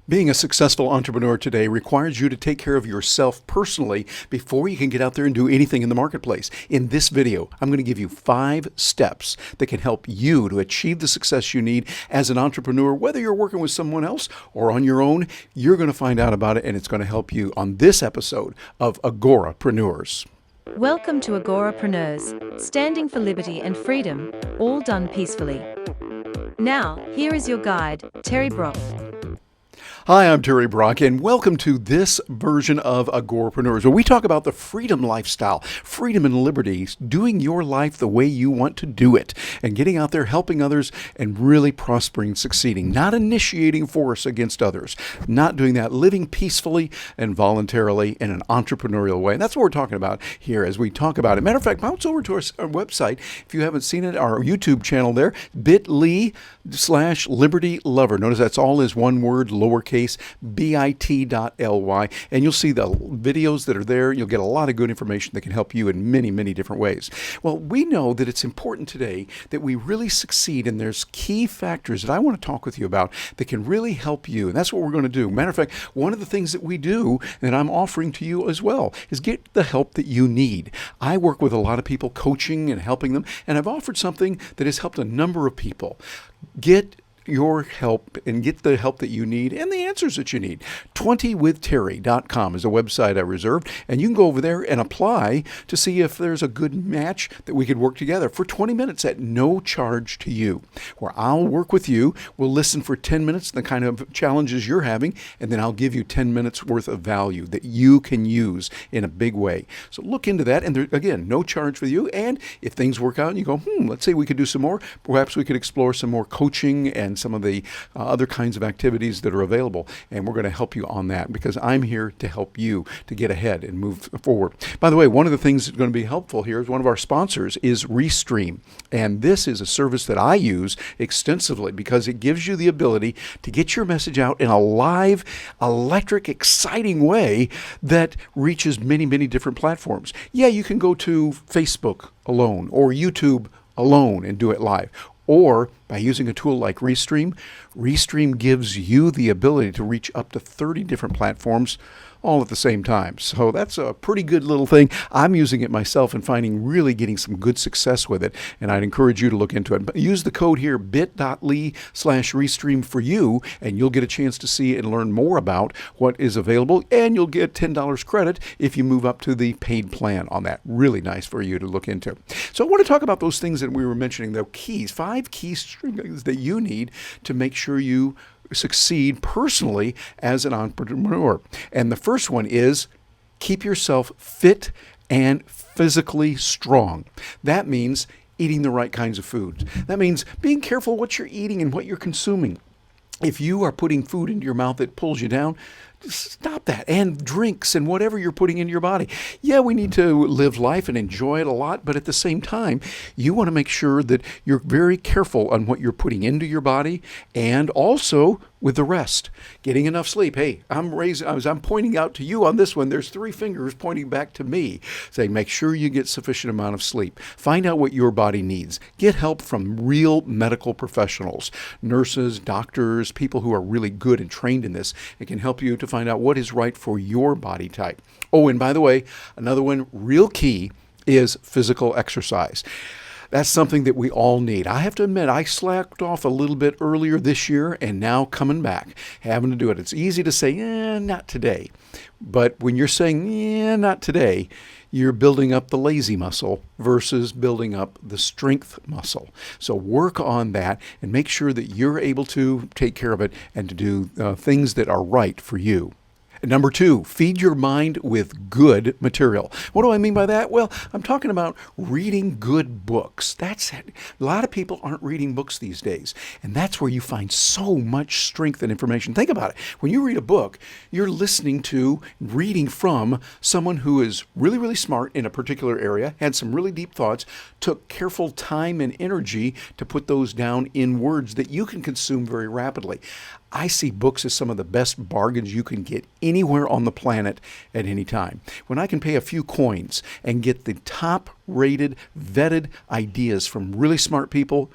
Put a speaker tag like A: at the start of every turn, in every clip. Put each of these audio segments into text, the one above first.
A: Being a successful entrepreneur today requires you to take care of yourself personally before you can get out there and do anything in the marketplace. In this video, I'm going to give you 5 steps that can help you to achieve the success you need as an entrepreneur. Whether you're working with someone else or on your own, you're going to find out about it, and it's going to help you on this episode of Agorapreneurs.
B: Welcome to Agorapreneurs, standing for liberty and freedom, all done peacefully. Now, here is your guide, Terry Brock.
A: Hi, I'm Terry Brock, and welcome to this version of Agorapreneurs, where we talk about the freedom lifestyle, freedom and liberty, doing your life the way you want to do it, and getting out there, helping others, and really prospering, succeeding, not initiating force against others, not doing that, living peacefully and voluntarily in an entrepreneurial way. And that's what we're talking about here as we talk about it. Matter of fact, bounce over to our website if you haven't seen it, our YouTube channel there, bit.ly/Liberty Lover. Notice that's all is one word, lowercase, bit.ly, and you'll see the videos that are there. You'll get a lot of good information that can help you in many, many different ways. Well, we know that it's important today that we really succeed, and there's key factors that I want to talk with you about that can really help you, and that's what we're going to do. Matter of fact, one of the things that we do, that I'm offering to you as well, is get the help that you need. I work with a lot of people, coaching and helping them, and I've offered something that has helped a number of people. Get your help and get the help that you need and the answers that you need. 20withterry.com is a website I reserved, and you can go over there and apply to see if there's a good match that we could work together for 20 minutes at no charge to you, where I'll work with you. We'll listen for 10 minutes, the kind of challenges you're having, and then I'll give you 10 minutes worth of value that you can use in a big way. So look into that, and there, again, no charge for you. And if things work out and you go, let's say we could do some more, perhaps we could explore some more coaching and some of the other kinds of activities that are available, and we're going to help you on that because I'm here to help you to get ahead and move forward. By the way, one of the things that's going to be helpful here is one of our sponsors is Restream, and this is a service that I use extensively because it gives you the ability to get your message out in a live, electric, exciting way that reaches many, many different platforms. Yeah, you can go to Facebook alone or YouTube alone and do it live. Or by using a tool like Restream, Restream gives you the ability to reach up to 30 different platforms all at the same time. So that's a pretty good little thing. I'm using it myself and really getting some good success with it, and I'd encourage you to look into it. But use the code here, bit.ly/Restream for you, and you'll get a chance to see and learn more about what is available, and you'll get $10 credit if you move up to the paid plan on that. Really nice for you to look into. So I want to talk about those things that we were mentioning, the keys, 5 key things that you need to make sure you succeed personally as an entrepreneur. And the first one is keep yourself fit and physically strong. That means eating the right kinds of foods. That means being careful what you're eating and what you're consuming. If you are putting food into your mouth that pulls you down, stop that. And drinks and whatever you're putting into your body. Yeah, we need to live life and enjoy it a lot, but at the same time, you want to make sure that you're very careful on what you're putting into your body and also with the rest. Getting enough sleep. Hey, I'm pointing out to you on this one, there's 3 fingers pointing back to me, saying make sure you get sufficient amount of sleep. Find out what your body needs. Get help from real medical professionals, nurses, doctors, people who are really good and trained in this. It can help you to find out what is right for your body type. Oh, and by the way, another one, real key, is physical exercise. That's something that we all need. I have to admit, I slacked off a little bit earlier this year and now coming back, having to do it. It's easy to say, not today. But when you're saying, not today, you're building up the lazy muscle versus building up the strength muscle. So work on that and make sure that you're able to take care of it and to do things that are right for you. Number 2, feed your mind with good material. What do I mean by that? Well, I'm talking about reading good books. That's it. A lot of people aren't reading books these days, and that's where you find so much strength and information. Think about it. When you read a book, you're listening to, reading from someone who is really, really smart in a particular area, had some really deep thoughts, took careful time and energy to put those down in words that you can consume very rapidly. I see books as some of the best bargains you can get anywhere on the planet at any time. When I can pay a few coins and get the top-rated, vetted ideas from really smart people,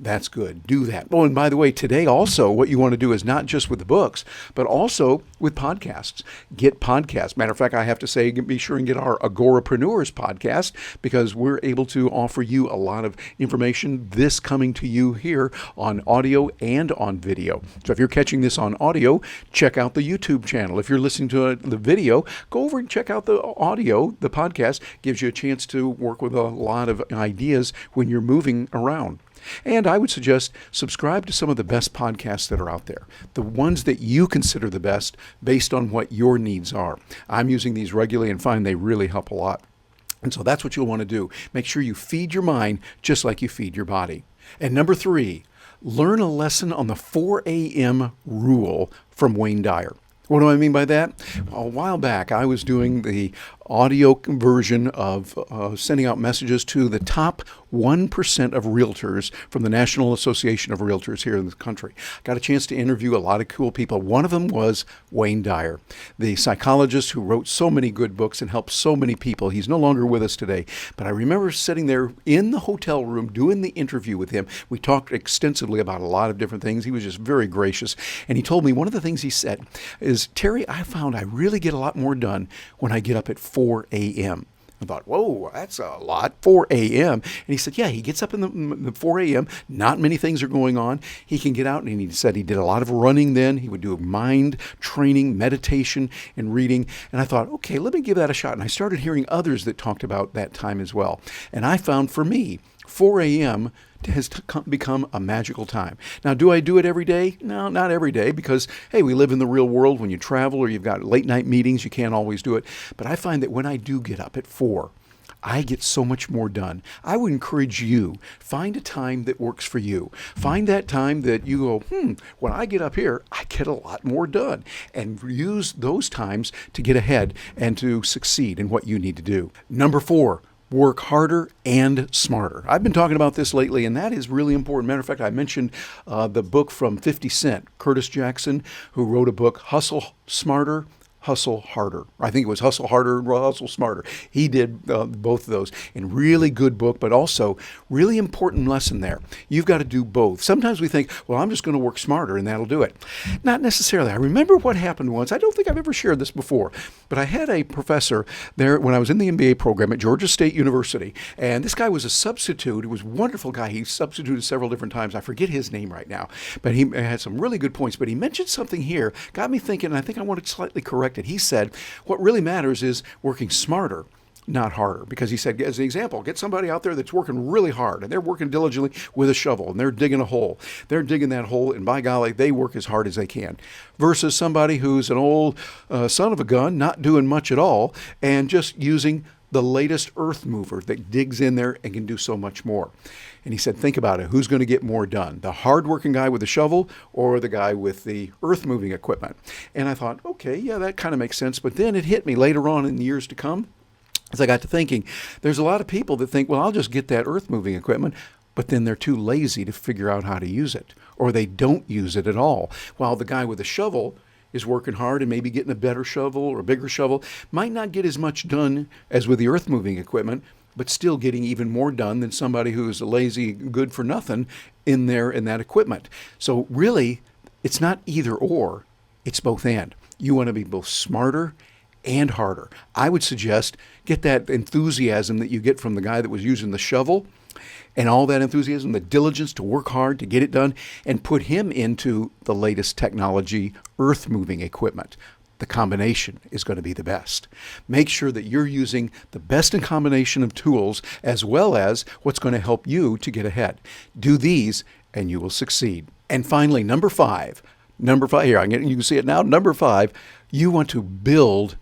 A: That's good. Do that. Oh, and by the way, today also what you want to do is not just with the books, but also with podcasts. Get podcasts. Matter of fact, I have to say, be sure and get our Agorapreneurs podcast, because we're able to offer you a lot of information, this coming to you here on audio and on video. So if you're catching this on audio, check out the YouTube channel. If you're listening to the video, go over and check out the audio. The podcast gives you a chance to work with a lot of ideas when you're moving around. And I would suggest subscribe to some of the best podcasts that are out there, the ones that you consider the best based on what your needs are. I'm using these regularly and find they really help a lot. And so that's what you'll want to do. Make sure you feed your mind just like you feed your body. And number 3, learn a lesson on the 4 a.m. rule from Wayne Dyer. What do I mean by that? A while back, I was doing the audio version of sending out messages to the top 1% of realtors from the National Association of Realtors here in the country. Got a chance to interview a lot of cool people. One of them was Wayne Dyer, the psychologist who wrote so many good books and helped so many people. He's no longer with us today, but I remember sitting there in the hotel room doing the interview with him. We talked extensively about a lot of different things. He was just very gracious, and he told me one of the things he said is, Terry, I found I really get a lot more done when I get up at 4 a.m. I thought, whoa, that's a lot, 4 a.m. And he said, yeah, he gets up in the 4 a.m. Not many things are going on. He can get out, and he said he did a lot of running then. He would do mind training, meditation, and reading. And I thought, okay, let me give that a shot. And I started hearing others that talked about that time as well. And I found for me, 4 a.m. has become a magical time. Now, do I do it every day? No, not every day, because, hey, we live in the real world. When you travel or you've got late night meetings, you can't always do it. But I find that when I do get up at 4, I get so much more done. I would encourage you, find a time that works for you. Find that time that you go, when I get up here, I get a lot more done. And use those times to get ahead and to succeed in what you need to do. Number 4, work harder and smarter. I've been talking about this lately, and that is really important. Matter of fact, I mentioned the book from 50 Cent, Curtis Jackson, who wrote a book, Hustle Smarter, Hustle Harder. I think it was Hustle Harder, Hustle Smarter. He did both of those. And really good book, but also really important lesson there. You've got to do both. Sometimes we think, well, I'm just going to work smarter and that'll do it. Not necessarily. I remember what happened once. I don't think I've ever shared this before, but I had a professor there when I was in the MBA program at Georgia State University. And this guy was a substitute. He was a wonderful guy. He substituted several different times. I forget his name right now, but he had some really good points. But he mentioned something here, got me thinking, and I think I want to slightly correct it. He said, what really matters is working smarter, not harder. Because he said, as an example, get somebody out there that's working really hard, and they're working diligently with a shovel, and they're digging a hole. They're digging that hole, and by golly, they work as hard as they can. Versus somebody who's an old son of a gun, not doing much at all, and just using the latest earth mover that digs in there and can do so much more. And he said, think about it. Who's going to get more done? The hard-working guy with the shovel or the guy with the earth-moving equipment? And I thought, okay, yeah, that kind of makes sense. But then it hit me later on in the years to come as I got to thinking, there's a lot of people that think, well, I'll just get that earth-moving equipment, but then they're too lazy to figure out how to use it, or they don't use it at all. While the guy with the shovel is working hard and maybe getting a better shovel or a bigger shovel, might not get as much done as with the earth-moving equipment, but still getting even more done than somebody who is a lazy good for nothing in that equipment. So really, it's not either or, it's both and. You want to be both smarter and harder. I would suggest get that enthusiasm that you get from the guy that was using the shovel, and all that enthusiasm, the diligence to work hard to get it done, and put him into the latest technology, earth-moving equipment. The combination is going to be the best. Make sure that you're using the best in combination of tools as well as what's going to help you to get ahead. Do these and you will succeed. And finally, number five, here, you can see it now. Number 5, you want to build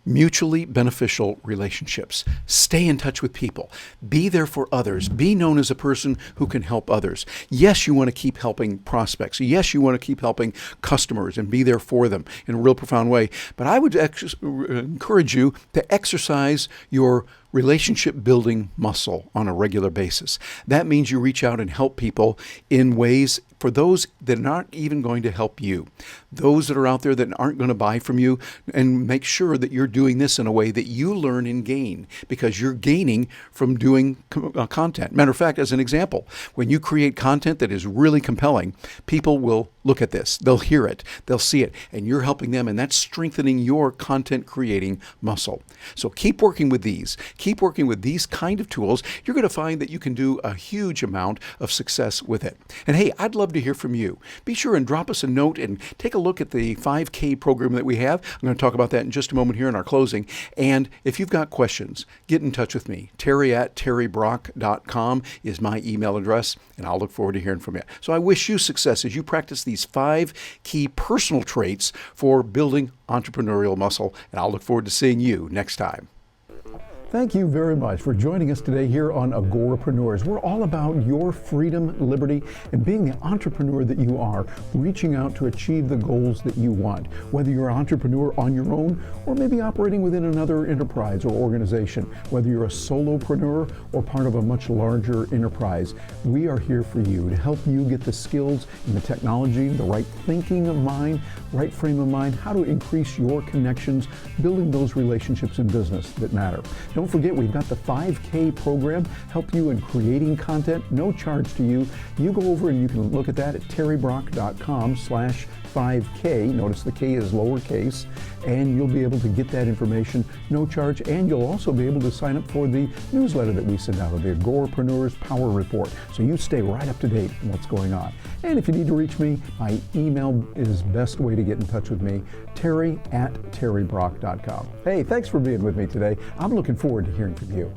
A: mutually beneficial relationships. Stay in touch with people. Be there for others. Be known as a person who can help others. Yes, you want to keep helping prospects. Yes, you want to keep helping customers and be there for them in a real profound way. But I would encourage you to exercise your relationship building muscle on a regular basis. That means you reach out and help people in ways for those that aren't even going to help you, those that are out there that aren't going to buy from you, and make sure that you're doing this in a way that you learn and gain, because you're gaining from doing content. Matter of fact, as an example, when you create content that is really compelling, people will look at this, they'll hear it, they'll see it, and you're helping them, and that's strengthening your content creating muscle. So keep working with these. Keep working with these kind of tools. You're going to find that you can do a huge amount of success with it. And hey, I'd love to hear from you. Be sure and drop us a note and take a look at the 5K program that we have. I'm going to talk about that in just a moment here in our closing. And if you've got questions, get in touch with me. Terry@terrybrock.com is my email address, and I'll look forward to hearing from you. So I wish you success as you practice these 5 key personal traits for building entrepreneurial muscle, and I'll look forward to seeing you next time. Thank you very much for joining us today here on Agorapreneurs. We're all about your freedom, liberty, and being the entrepreneur that you are, reaching out to achieve the goals that you want. Whether you're an entrepreneur on your own or maybe operating within another enterprise or organization, whether you're a solopreneur or part of a much larger enterprise, we are here for you to help you get the skills and the technology, the right thinking of mind, right frame of mind, how to increase your connections, building those relationships in business that matter. Don't forget, we've got the 5K program, help you in creating content, no charge to you. You go over and you can look at that at terrybrock.com/5K. Notice the K is lowercase, and you'll be able to get that information, no charge, and you'll also be able to sign up for the newsletter that we send out, the Agorapreneurs Power Report, so you stay right up to date on what's going on. And if you need to reach me, my email is the best way to get in touch with me, terry@terrybrock.com. Hey, thanks for being with me today. I'm looking forward to hearing from you.